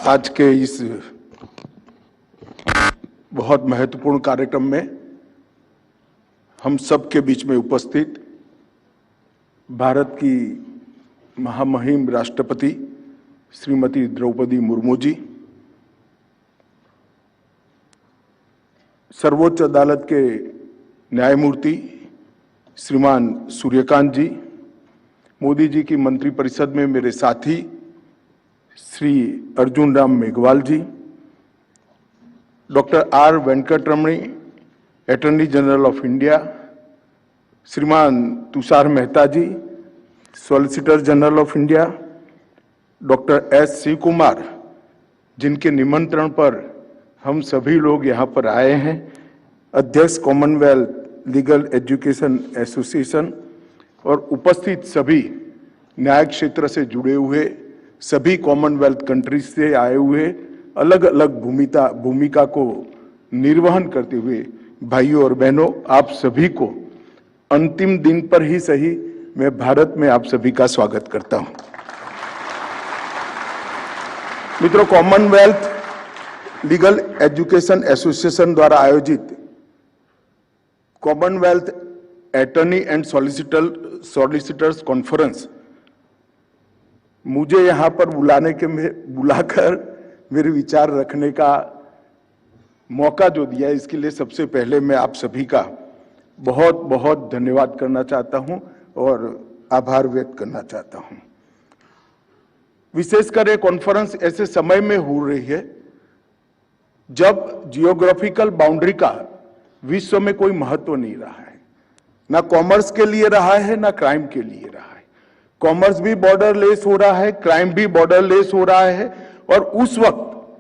आज के इस बहुत महत्वपूर्ण कार्यक्रम में हम सब के बीच में उपस्थित भारत की महामहिम राष्ट्रपति श्रीमती द्रौपदी मुर्मू जी, सर्वोच्च अदालत के न्यायमूर्ति श्रीमान सूर्यकांत जी, मोदी जी की मंत्रिपरिषद में मेरे साथी Shri Arjun Ram Meghwal ji, doctor R Venkataramani, attorney general of India, श्रीमान Tushar Mehta ji, solicitor general of India, doctor S Shiv Kumar, जिनके निमंत्रण पर हम सभी लोग यहाँ पर आए हैं, अध्यक्ष कॉमनवेल्थ लीगल एजुकेशन एसोसिएशन और उपस्थित सभी न्याय क्षेत्र से जुड़े हुए सभी कॉमनवेल्थ कंट्रीज से आए हुए अलग अलग भूमिका को निर्वहन करते हुए भाइयों और बहनों, आप सभी को अंतिम दिन पर ही सही मैं भारत में आप सभी का स्वागत करता हूं। मित्रों, कॉमनवेल्थ लीगल एजुकेशन एसोसिएशन द्वारा आयोजित Commonwealth attorney and solicitors conference मुझे यहाँ पर बुलाकर मेरे विचार रखने का मौका जो दिया, इसके लिए सबसे पहले मैं आप सभी का बहुत बहुत धन्यवाद करना चाहता हूं और आभार व्यक्त करना चाहता हूं। विशेषकर ये कॉन्फ्रेंस ऐसे समय में हो रही है जब जियोग्राफिकल बाउंड्री का विश्व में कोई महत्व नहीं रहा है, ना कॉमर्स के लिए रहा है ना क्राइम के लिए रहा है। कॉमर्स भी बॉर्डरलेस हो रहा है, क्राइम भी बॉर्डरलेस हो रहा है, और उस वक्त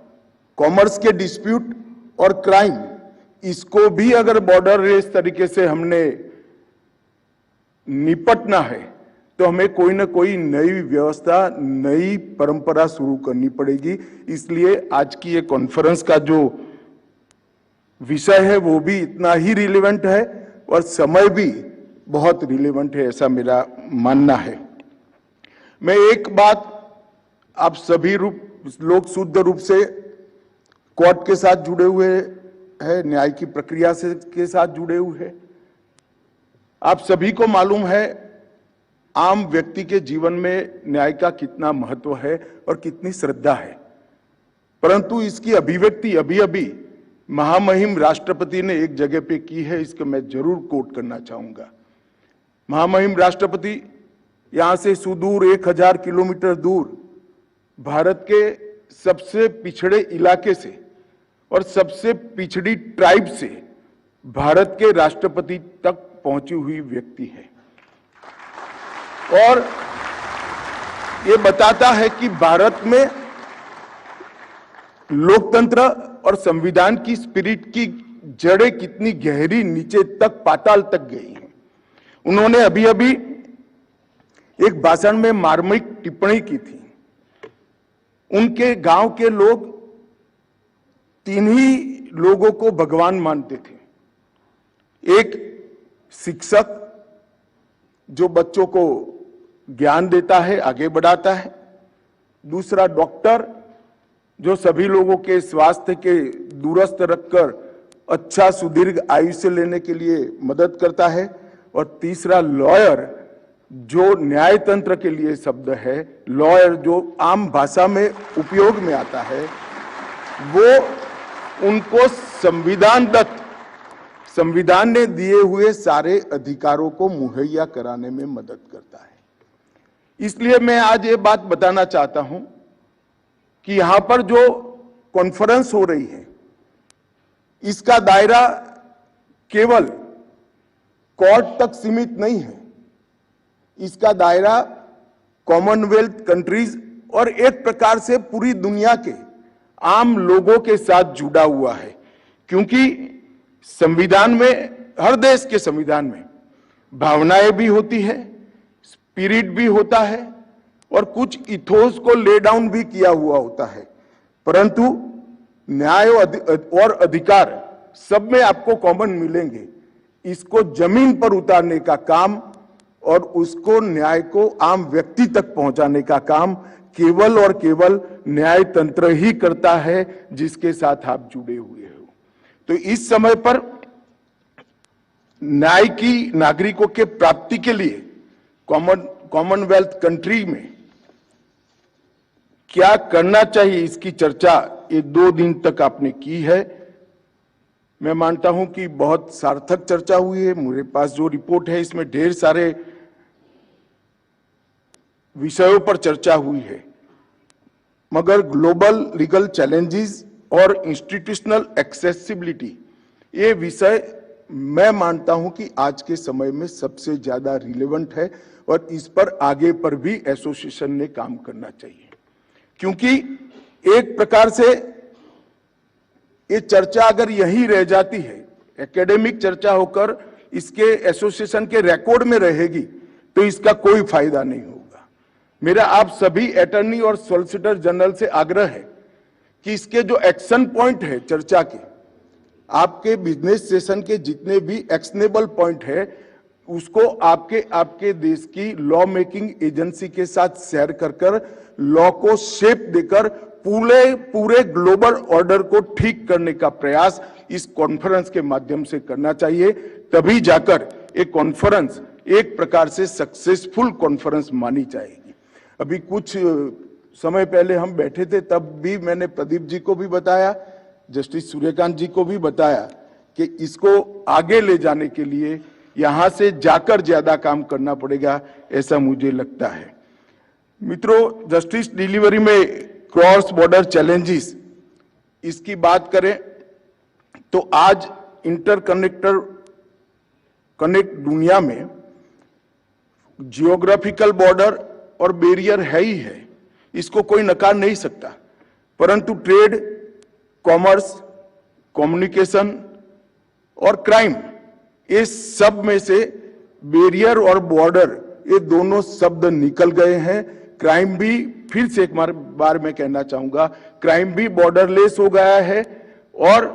कॉमर्स के डिस्प्यूट और क्राइम, इसको भी अगर बॉर्डरलेस तरीके से हमने निपटना है तो हमें कोई ना कोई नई व्यवस्था, नई परंपरा शुरू करनी पड़ेगी। इसलिए आज की ये कॉन्फ्रेंस का जो विषय है वो भी इतना ही रिलेवेंट है और समय भी बहुत रिलेवेंट है, ऐसा मेरा मानना है। मैं एक बात, आप सभी लोग शुद्ध रूप से कोर्ट के साथ जुड़े हुए हैं, न्याय की प्रक्रिया से के साथ जुड़े हुए हैं। आप सभी को मालूम है आम व्यक्ति के जीवन में न्याय का कितना महत्व है और कितनी श्रद्धा है, परंतु इसकी अभिव्यक्ति अभी अभी महामहिम राष्ट्रपति ने एक जगह पे की है, इसको मैं जरूर कोट करना चाहूंगा। महामहिम राष्ट्रपति यहां से सुदूर 1000 किलोमीटर दूर भारत के सबसे पिछड़े इलाके से और सबसे पिछड़ी ट्राइब से भारत के राष्ट्रपति तक पहुंची हुई व्यक्ति है, और ये बताता है कि भारत में लोकतंत्र और संविधान की स्पिरिट की जड़ें कितनी गहरी नीचे तक, पाताल तक गई हैं। उन्होंने अभी अभी एक भाषण में मार्मिक टिप्पणी की थी। उनके गांव के लोग 3 ही लोगों को भगवान मानते थे। एक शिक्षक जो बच्चों को ज्ञान देता है, आगे बढ़ाता है। दूसरा डॉक्टर जो सभी लोगों के स्वास्थ्य के दूरस्थ रखकर अच्छा सुदीर्घ आयुष्य लेने के लिए मदद करता है। और तीसरा लॉयर, जो न्याय तंत्र के लिए शब्द है लॉयर, जो आम भाषा में उपयोग में आता है, वो उनको संविधान ने दिए हुए सारे अधिकारों को मुहैया कराने में मदद करता है। इसलिए मैं आज ये बात बताना चाहता हूं कि यहां पर जो कॉन्फ्रेंस हो रही है, इसका दायरा केवल कोर्ट तक सीमित नहीं है। इसका दायरा कॉमनवेल्थ कंट्रीज और एक प्रकार से पूरी दुनिया के आम लोगों के साथ जुड़ा हुआ है, क्योंकि संविधान में, हर देश के संविधान में भावनाएं भी होती है, स्पिरिट भी होता है और कुछ इथोस को ले डाउन भी किया हुआ होता है, परंतु न्याय और अधिकार सब में आपको कॉमन मिलेंगे। इसको जमीन पर उतारने का काम और उसको न्याय को आम व्यक्ति तक पहुंचाने का काम केवल और केवल न्याय तंत्र ही करता है जिसके साथ आप जुड़े हुए हो। तो इस समय पर न्याय की नागरिकों के प्राप्ति के लिए कॉमनवेल्थ कंट्री में क्या करना चाहिए, इसकी चर्चा ये 2 दिन तक आपने की है। मैं मानता हूं कि बहुत सार्थक चर्चा हुई है। मेरे पास जो रिपोर्ट है इसमें ढेर सारे विषयों पर चर्चा हुई है, मगर ग्लोबल लीगल चैलेंजेस और इंस्टीट्यूशनल एक्सेसिबिलिटी ये विषय मैं मानता हूं कि आज के समय में सबसे ज्यादा रिलेवेंट है और इस पर आगे पर भी एसोसिएशन ने काम करना चाहिए, क्योंकि एक प्रकार से ये चर्चा अगर यही रह जाती है, एकेडमिक चर्चा होकर इसके एसोसिएशन के रिकॉर्ड में रहेगी, तो इसका कोई फायदा नहीं होगा। मेरा आप सभी अटॉर्नी और सॉलिसिटर जनरल से आग्रह है कि इसके जो एक्शन पॉइंट है चर्चा के, आपके बिजनेस सेशन के जितने भी एक्शनेबल पॉइंट है, उसको आपके देश की लॉ मेकिंग एजेंसी के साथ शेयर कर लॉ को शेप देकर पूरे ग्लोबल ऑर्डर को ठीक करने का प्रयास इस कॉन्फ्रेंस के माध्यम से करना चाहिए। तभी जाकर एक कॉन्फ्रेंस एक प्रकार से सक्सेसफुल कॉन्फ्रेंस मानी जाएगी। अभी कुछ समय पहले हम बैठे थे, तब भी मैंने प्रदीप जी को भी बताया, जस्टिस सूर्यकांत जी को भी बताया कि इसको आगे ले जाने के लिए यहां से जाकर ज्यादा काम करना पड़ेगा, ऐसा मुझे लगता है। मित्रों, जस्टिस डिलीवरी में क्रॉस बॉर्डर चैलेंजेस इसकी बात करें तो आज कनेक्ट दुनिया में जियोग्राफिकल बॉर्डर और बैरियर है ही है, इसको कोई नकार नहीं सकता, परंतु ट्रेड, कॉमर्स, कम्युनिकेशन और क्राइम, ये सब में से बैरियर और बॉर्डर ये दोनों शब्द निकल गए हैं। क्राइम भी, फिर से एक बार मैं कहना चाहूंगा, क्राइम भी बॉर्डरलेस हो गया है और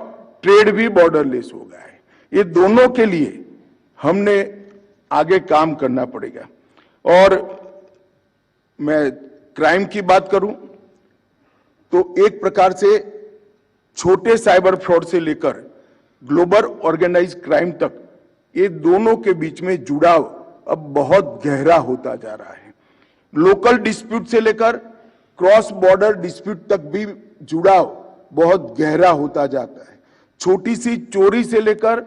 ट्रेड भी बॉर्डरलेस हो गया है। ये दोनों के लिए हमने आगे काम करना पड़ेगा। और मैं क्राइम की बात करूं तो एक प्रकार से छोटे साइबर फ्रॉड से लेकर ग्लोबल ऑर्गेनाइज क्राइम तक ये दोनों के बीच में जुड़ाव अब बहुत गहरा होता जा रहा है। लोकल डिस्प्यूट से लेकर क्रॉस बॉर्डर डिस्प्यूट तक भी जुड़ाव बहुत गहरा होता जाता है। छोटी सी चोरी से लेकर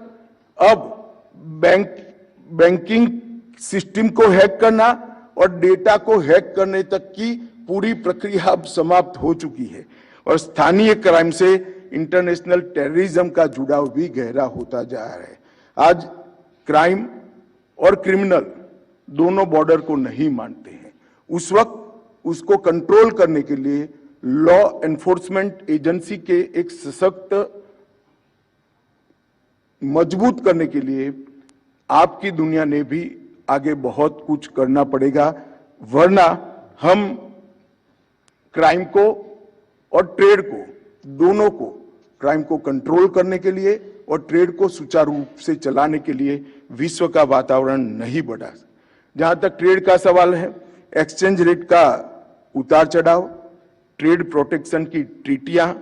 अब बैंकिंग सिस्टम को हैक करना और डेटा को हैक करने तक की पूरी प्रक्रिया अब समाप्त हो चुकी है। और स्थानीय क्राइम से इंटरनेशनल टेररिज्म का जुड़ाव भी गहरा होता जा रहा है। आज क्राइम और क्रिमिनल दोनों बॉर्डर को नहीं मानते हैं। उस वक्त उसको कंट्रोल करने के लिए लॉ एनफोर्समेंट एजेंसी के एक सशक्त, मजबूत करने के लिए आपकी दुनिया ने भी आगे बहुत कुछ करना पड़ेगा, वरना हम क्राइम को और ट्रेड को, दोनों को, क्राइम को कंट्रोल करने के लिए और ट्रेड को सुचारू रूप से चलाने के लिए विश्व का वातावरण नहीं बढ़ा। जहां तक ट्रेड का सवाल है, एक्सचेंज रेट का उतार चढ़ाव, ट्रेड प्रोटेक्शन की ट्रीटियां,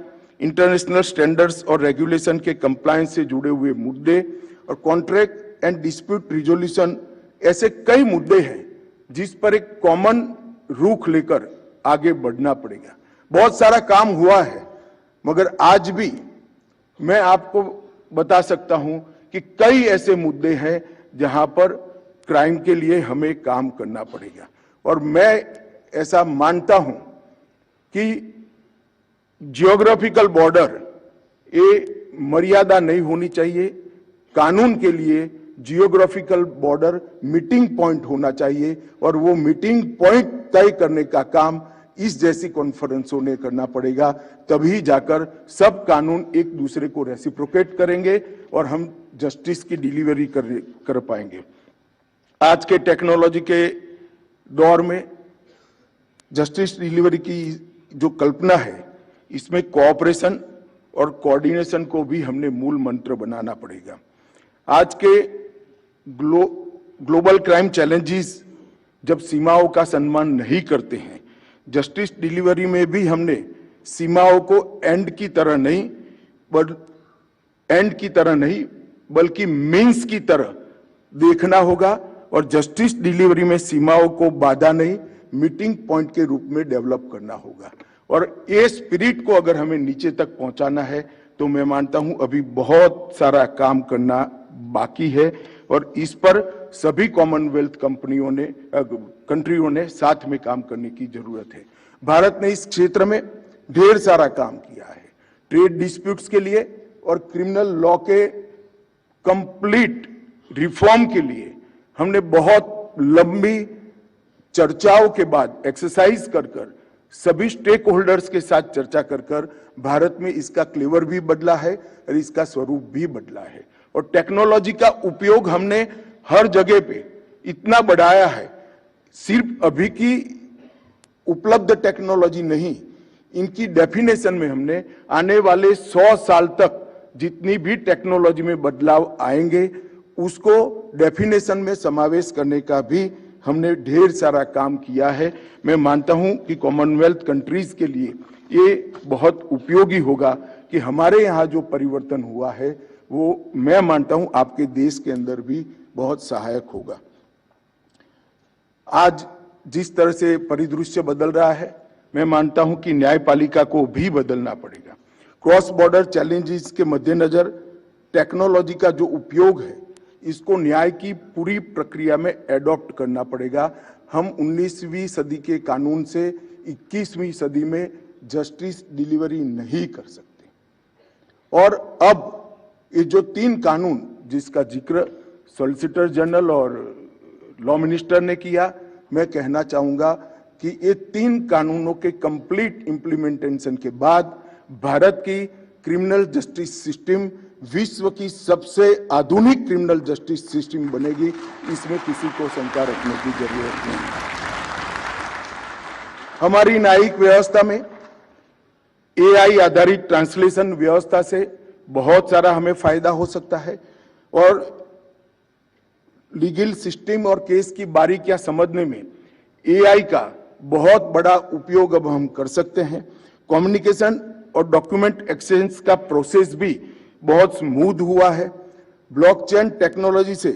इंटरनेशनल स्टैंडर्ड्स और रेगुलेशन के कंप्लायंस से जुड़े हुए मुद्दे और कॉन्ट्रैक्ट एंड डिस्प्यूट रिजोल्यूशन, ऐसे कई मुद्दे हैं जिस पर एक कॉमन रुख लेकर आगे बढ़ना पड़ेगा। बहुत सारा काम हुआ है, मगर आज भी मैं आपको बता सकता हूं कि कई ऐसे मुद्दे हैं जहां पर क्राइम के लिए हमें काम करना पड़ेगा। और मैं ऐसा मानता हूं कि जियोग्राफिकल बॉर्डर ये मर्यादा नहीं होनी चाहिए। कानून के लिए जियोग्राफिकल बॉर्डर मीटिंग पॉइंट होना चाहिए और वो मीटिंग पॉइंट तय करने का काम इस जैसी कॉन्फ्रेंसों ने करना पड़ेगा। तभी जाकर सब कानून एक दूसरे को रेसिप्रोकेट करेंगे और हम जस्टिस की डिलीवरी कर पाएंगे। आज के टेक्नोलॉजी के दौर में जस्टिस डिलीवरी की जो कल्पना है, इसमें कोऑपरेशन और कोऑर्डिनेशन को भी हमने मूल मंत्र बनाना पड़ेगा। आज के ग्लोबल क्राइम चैलेंजेस जब सीमाओं का सम्मान नहीं करते हैं, जस्टिस डिलीवरी में भी हमने सीमाओं को एंड की तरह नहीं बल्कि मीन्स की तरह देखना होगा और जस्टिस डिलीवरी में सीमाओं को बाधा नहीं, मीटिंग पॉइंट के रूप में डेवलप करना होगा। और ये स्पिरिट को अगर हमें नीचे तक पहुंचाना है तो मैं मानता हूं अभी बहुत सारा काम करना बाकी है और इस पर सभी कॉमनवेल्थ कंट्रियों ने साथ में काम करने की जरूरत है। भारत ने इस क्षेत्र में ढेर सारा काम किया है। ट्रेड डिस्प्यूट्स के लिए और क्रिमिनल लॉ के कंप्लीट रिफॉर्म के लिए हमने बहुत लंबी चर्चाओं के बाद एक्सरसाइज कर सभी स्टेक होल्डर्स के साथ चर्चा कर भारत में इसका क्लेवर भी बदला है और इसका स्वरूप भी बदला है। और टेक्नोलॉजी का उपयोग हमने हर जगह पे इतना बढ़ाया है, सिर्फ अभी की उपलब्ध टेक्नोलॉजी नहीं, इनकी डेफिनेशन में हमने आने वाले 100 साल तक जितनी भी टेक्नोलॉजी में बदलाव आएंगे उसको डेफिनेशन में समावेश करने का भी हमने ढेर सारा काम किया है। मैं मानता हूं कि कॉमनवेल्थ कंट्रीज के लिए ये बहुत उपयोगी होगा कि हमारे यहाँ जो परिवर्तन हुआ है वो मैं मानता हूं आपके देश के अंदर भी बहुत सहायक होगा। आज जिस तरह से परिदृश्य बदल रहा है, मैं मानता हूं कि न्यायपालिका को भी बदलना पड़ेगा। क्रॉस बॉर्डर चैलेंजेस के मद्देनजर टेक्नोलॉजी का जो उपयोग है इसको न्याय की पूरी प्रक्रिया में एडॉप्ट करना पड़ेगा। हम 19वीं सदी के कानून से 21वीं सदी में जस्टिस डिलीवरी नहीं कर सकते। और अब ये जो 3 कानून जिसका जिक्र सॉलिसिटर जनरल और लॉ मिनिस्टर ने किया, मैं कहना चाहूंगा कि ये 3 कानूनों के कंप्लीट इंप्लीमेंटेशन के बाद भारत की क्रिमिनल जस्टिस सिस्टम विश्व की सबसे आधुनिक क्रिमिनल जस्टिस सिस्टम बनेगी, इसमें किसी को शंका रखने की जरूरत नहीं। हमारी न्यायिक व्यवस्था में एआई आधारित ट्रांसलेशन व्यवस्था से बहुत सारा हमें फायदा हो सकता है और लीगल सिस्टम और केस की बारीकियां समझने में एआई का बहुत बड़ा उपयोग अब हम कर सकते हैं। कम्युनिकेशन और डॉक्यूमेंट एक्सचेंज का प्रोसेस भी बहुत स्मूथ हुआ है। ब्लॉकचेन टेक्नोलॉजी से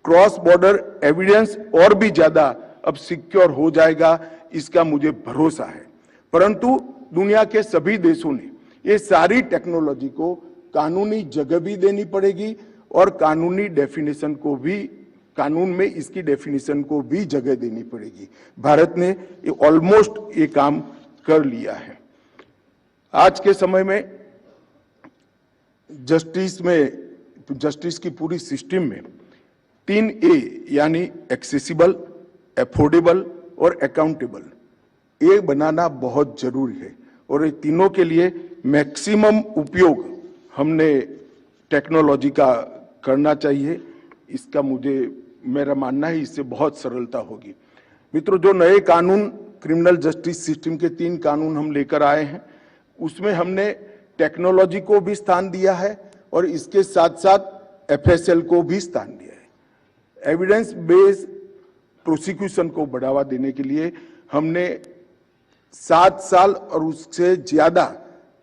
क्रॉस बॉर्डर एविडेंस और भी ज्यादा अब सिक्योर हो जाएगा, इसका मुझे भरोसा है। परंतु दुनिया के सभी देशों ने ये सारी टेक्नोलॉजी को कानूनी जगह भी देनी पड़ेगी और कानूनी डेफिनेशन को भी, कानून में इसकी डेफिनेशन को भी जगह देनी पड़ेगी। भारत ने ऑलमोस्ट ये काम कर लिया है। आज के समय में जस्टिस की पूरी सिस्टम में 3A यानी एक्सेसिबल, एफोर्डेबल और अकाउंटेबल, ये बनाना बहुत जरूरी है और ये तीनों के लिए मैक्सिमम उपयोग हमने टेक्नोलॉजी का करना चाहिए। इसका मेरा मानना है इससे बहुत सरलता होगी। मित्रों, जो नए कानून क्रिमिनल जस्टिस सिस्टम के 3 कानून हम लेकर आए हैं उसमें हमने टेक्नोलॉजी को भी स्थान दिया है और इसके साथ साथ एफएसएल को भी स्थान दिया है। एविडेंस बेस्ड प्रोसिक्यूशन को बढ़ावा देने के लिए हमने 7 साल और उससे ज्यादा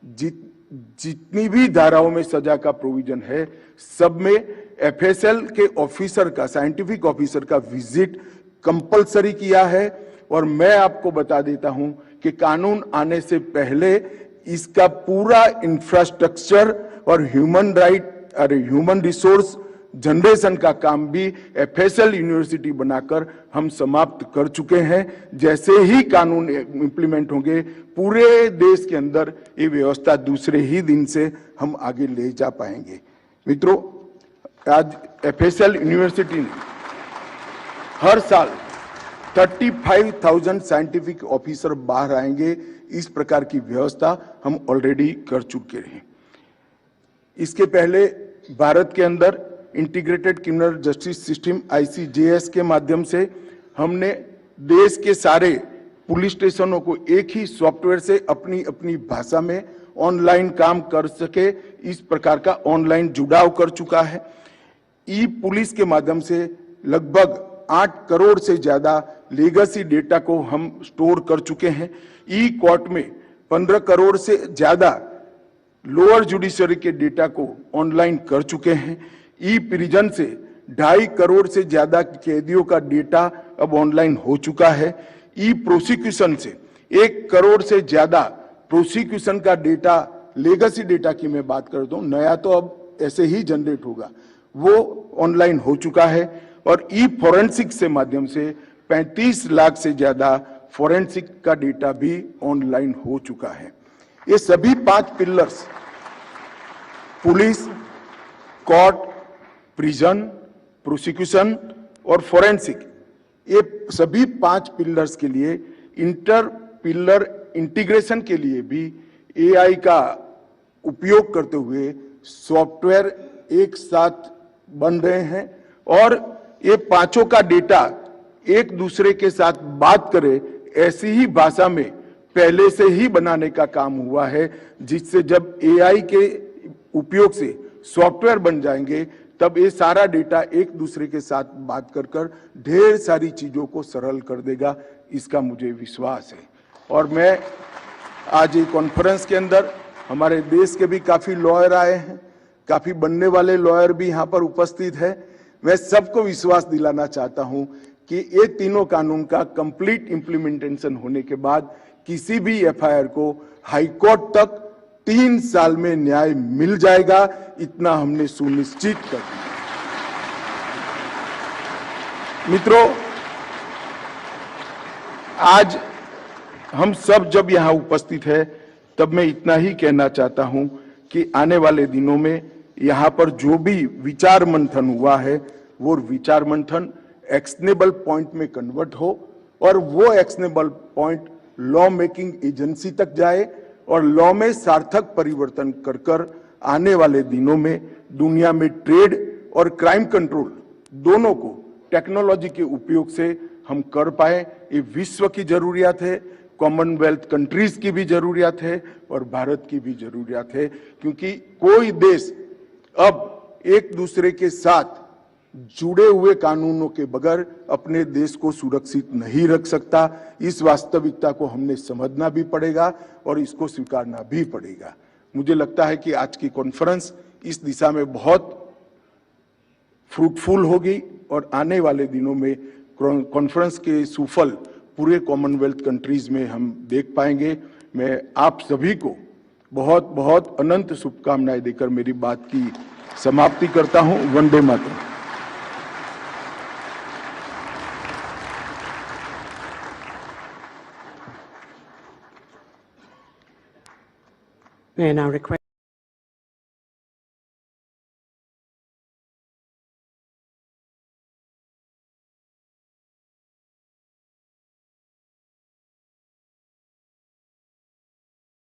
जितनी भी धाराओं में सजा का प्रोविजन है सब में एफएसएल के ऑफिसर का, साइंटिफिक ऑफिसर का विजिट कंपलसरी किया है। और मैं आपको बता देता हूं कि कानून आने से पहले इसका पूरा इंफ्रास्ट्रक्चर और ह्यूमन रिसोर्स जनरेशन का काम भी एफएसएल यूनिवर्सिटी बनाकर हम समाप्त कर चुके हैं। जैसे ही कानून इंप्लीमेंट होंगे पूरे देश के अंदर ये व्यवस्था दूसरे ही दिन से हम आगे ले जा पाएंगे। मित्रों, आज एफएसएल यूनिवर्सिटी ने हर साल 35,000 साइंटिफिक ऑफिसर बाहर आएंगे, इस प्रकार की व्यवस्था हम ऑलरेडी कर चुके हैं। इसके पहले भारत के अंदर integrated criminal justice system ICJS के माध्यम से हमने देश के सारे पुलिस स्टेशनों को एक ही सॉफ्टवेयर से अपनी अपनी भाषा में ऑनलाइन काम कर सके, इस प्रकार का ऑनलाइन जुड़ाव कर चुका है। ई पुलिस के माध्यम से लगभग 8 करोड़ से ज्यादा लेगेसी डेटा को हम स्टोर कर चुके हैं। ई कोर्ट में 15 करोड़ से ज्यादा लोअर जुडिशरी के डेटा को ऑनलाइन कर चुके हैं। ई प्रिजन से 2.5 करोड़ से ज्यादा कैदियों का डेटा अब ऑनलाइन हो चुका है। ई प्रोसिक्यूशन से 1 करोड़ से ज्यादा प्रोसिक्यूशन का डेटा, लेगेसी डेटा की मैं बात करता हूं, नया तो अब ऐसे ही जनरेट होगा, वो ऑनलाइन हो चुका है। और ई फॉरेंसिक से माध्यम से 35 लाख से ज्यादा फॉरेंसिक का डेटा भी ऑनलाइन हो चुका है। ये सभी 5 pillars, police, court, prison, prosecution और फॉरेंसिक, ये सभी 5 पिलर्स के लिए इंटर पिलर इंटीग्रेशन के लिए भी एआई का उपयोग करते हुए सॉफ्टवेयर एक साथ बन रहे हैं और ये पांचों का डेटा एक दूसरे के साथ बात करे ऐसी ही भाषा में पहले से ही बनाने का काम हुआ है, जिससे जब एआई के उपयोग से सॉफ्टवेयर बन जाएंगे तब ये सारा डेटा एक दूसरे के साथ बात कर ढेर सारी चीजों को सरल कर देगा, इसका मुझे विश्वास है। और मैं आज ये कॉन्फ्रेंस के अंदर हमारे देश के भी काफी लॉयर आए हैं, काफी बनने वाले लॉयर भी यहाँ पर उपस्थित है। मैं सबको विश्वास दिलाना चाहता हूँ कि ये तीनों कानून का कंप्लीट इंप्लीमेंटेशन होने के बाद किसी भी एफआईआर को हाईकोर्ट तक 3 साल में न्याय मिल जाएगा, इतना हमने सुनिश्चित कर दिया। मित्रों, आज हम सब जब यहाँ उपस्थित है तब मैं इतना ही कहना चाहता हूं कि आने वाले दिनों में यहाँ पर जो भी विचार मंथन हुआ है वो विचार मंथन एक्शनेबल पॉइंट में कन्वर्ट हो और वो actionable point law making agency तक जाए और लॉ में सार्थक परिवर्तन कर आने वाले दिनों में दुनिया में ट्रेड और क्राइम कंट्रोल दोनों को टेक्नोलॉजी के उपयोग से हम कर पाए। ये विश्व की जरूरियत है, कॉमनवेल्थ कंट्रीज की भी जरूरियत है और भारत की भी जरूरियत है, क्योंकि कोई देश अब एक दूसरे के साथ जुड़े हुए कानूनों के बगैर अपने देश को सुरक्षित नहीं रख सकता। इस वास्तविकता को हमने समझना भी पड़ेगा और इसको स्वीकारना भी पड़ेगा। मुझे लगता है कि आज की कॉन्फ्रेंस इस दिशा में बहुत फ्रूटफुल होगी और आने वाले दिनों में कॉन्फ्रेंस के सुफल पूरे कॉमनवेल्थ कंट्रीज में हम देख पाएंगे। मैं आप सभी को बहुत बहुत अनंत शुभकामनाएं देकर मेरी बात की समाप्ति करता हूं। Vande Mataram. May I now request